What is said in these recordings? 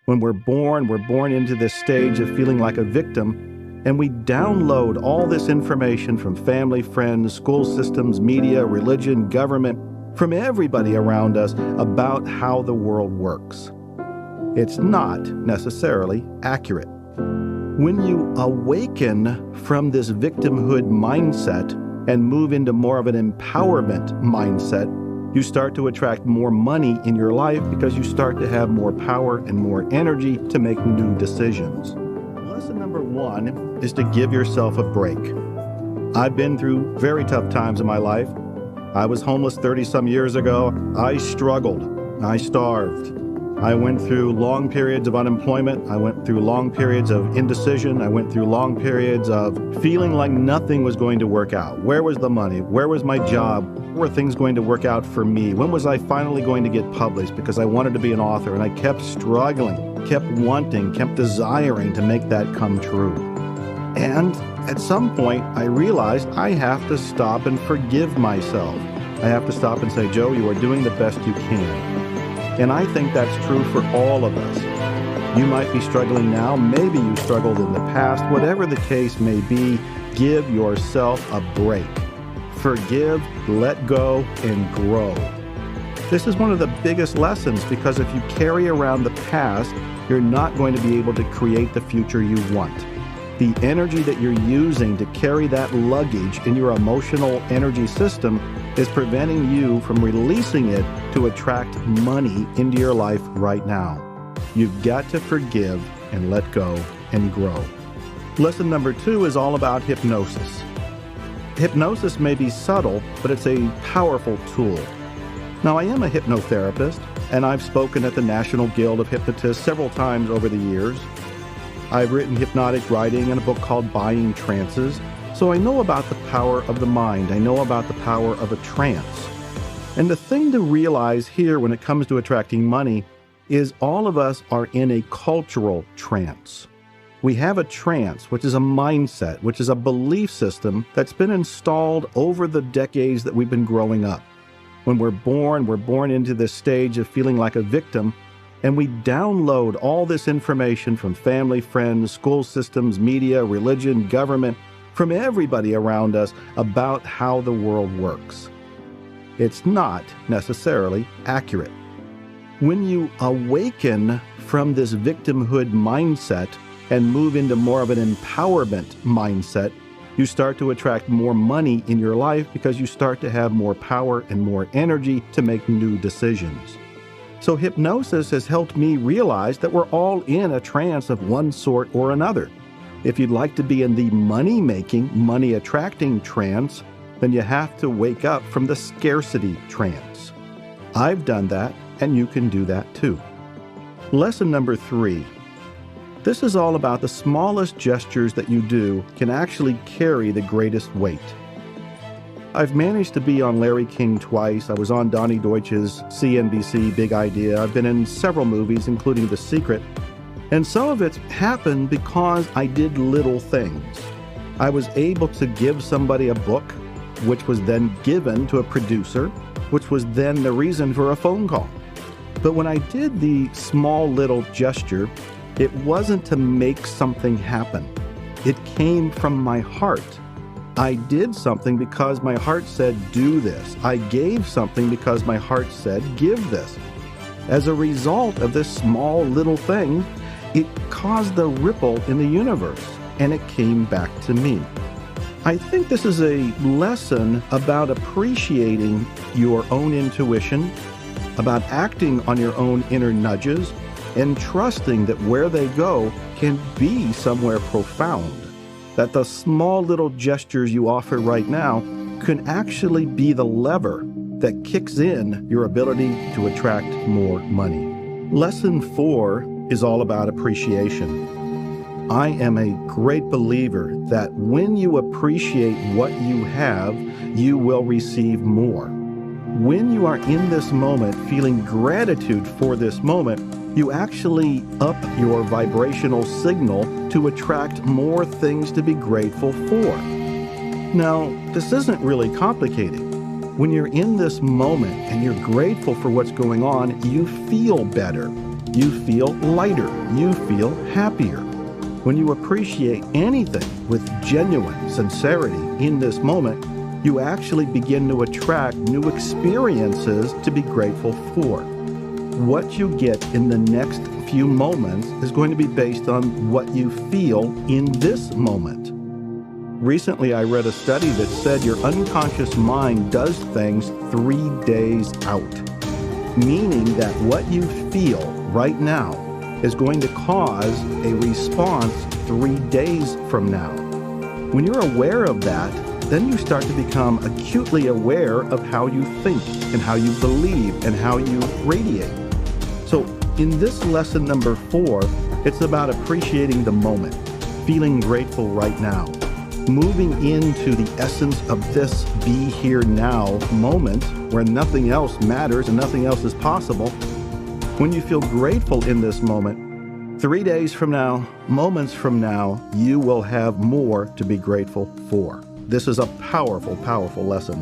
When we're born into this stage of feeling like a victim, and we download all this information from family, friends, school systems, media, religion, government, from everybody around us about how the world works. It's not necessarily accurate. When you awaken from this victimhood mindset and move into more of an empowerment mindset, you start to attract more money in your life because you start to have more power and more energy to make new decisions. Lesson number 1 is to give yourself a break. I've been through very tough times in my life. I was homeless 30-some years ago. I struggled. I starved. I went through long periods of unemployment. I went through long periods of indecision. I went through long periods of feeling like nothing was going to work out. Where was the money? Where was my job? Were things going to work out for me? When was I finally going to get published? Because I wanted to be an author, and I kept struggling, kept wanting, kept desiring to make that come true. And at some point, I realized I have to stop and forgive myself. I have to stop and say, Joe, you are doing the best you can. And I think that's true for all of us. You might be struggling now. Maybe you struggled in the past. Whatever the case may be, give yourself a break. Forgive, let go, and grow. This is one of the biggest lessons, because if you carry around the past, you're not going to be able to create the future you want. The energy that you're using to carry that luggage in your emotional energy system is preventing you from releasing it to attract money into your life right now. You've got to forgive and let go and grow. Lesson number 2 is all about hypnosis. Hypnosis may be subtle, but it's a powerful tool. Now, I am a hypnotherapist, and I've spoken at the National Guild of Hypnotists several times over the years. I've written hypnotic writing and a book called Buying Trances, so I know about the power of the mind. I know about the power of a trance. And the thing to realize here when it comes to attracting money is all of us are in a cultural trance. We have a trance, which is a mindset, which is a belief system that's been installed over the decades that we've been growing up. When we're born into this stage of feeling like a victim, and we download all this information from family, friends, school systems, media, religion, government, from everybody around us about how the world works. It's not necessarily accurate. When you awaken from this victimhood mindset and move into more of an empowerment mindset, you start to attract more money in your life because you start to have more power and more energy to make new decisions. So hypnosis has helped me realize that we're all in a trance of one sort or another. If you'd like to be in the money-making, money-attracting trance, then you have to wake up from the scarcity trance. I've done that, and you can do that too. Lesson number 3. This is all about the smallest gestures that you do can actually carry the greatest weight. I've managed to be on Larry King twice. I was on Donnie Deutsch's CNBC Big Idea. I've been in several movies, including The Secret. And some of it's happened because I did little things. I was able to give somebody a book, which was then given to a producer, which was then the reason for a phone call. But when I did the small little gesture, it wasn't to make something happen. It came from my heart. I did something because my heart said, do this. I gave something because my heart said, give this. As a result of this small little thing, it caused a ripple in the universe, and it came back to me. I think this is a lesson about appreciating your own intuition, about acting on your own inner nudges, and trusting that where they go can be somewhere profound. That the small little gestures you offer right now can actually be the lever that kicks in your ability to attract more money. Lesson 4 is all about appreciation. I am a great believer that when you appreciate what you have, you will receive more. When you are in this moment feeling gratitude for this moment, you actually up your vibrational signal to attract more things to be grateful for. Now, this isn't really complicated. When you're in this moment and you're grateful for what's going on, you feel better. you feel lighter, you feel happier. When you appreciate anything with genuine sincerity in this moment, you actually begin to attract new experiences to be grateful for. What you get in the next few moments is going to be based on what you feel in this moment. Recently, I read a study that said your unconscious mind does things 3 days out, meaning that what you feel right now is going to cause a response 3 days from now. When you're aware of that, then you start to become acutely aware of how you think and how you believe and how you radiate. So in this lesson number 4, it's about appreciating the moment, feeling grateful right now, moving into the essence of this be here now moment where nothing else matters and nothing else is possible. When you feel grateful in this moment, 3 days from now, moments from now, you will have more to be grateful for. This is a powerful, powerful lesson.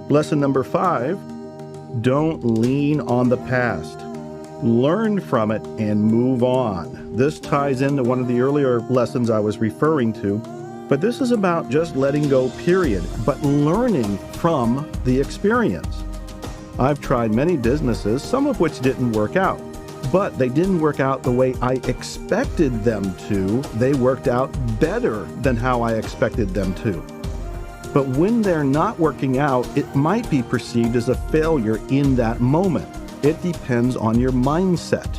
Lesson number 5, don't lean on the past. Learn from it and move on. This ties into one of the earlier lessons I was referring to, but this is about just letting go, period, but learning from the experience. I've tried many businesses, some of which didn't work out, but they didn't work out the way I expected them to. They worked out better than how I expected them to. But when they're not working out, it might be perceived as a failure in that moment. It depends on your mindset.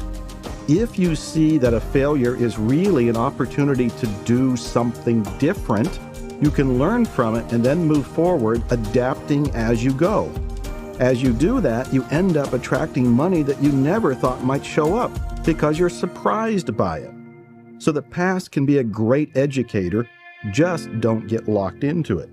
If you see that a failure is really an opportunity to do something different, you can learn from it and then move forward, adapting as you go. As you do that, you end up attracting money that you never thought might show up because you're surprised by it. So the past can be a great educator, just don't get locked into it.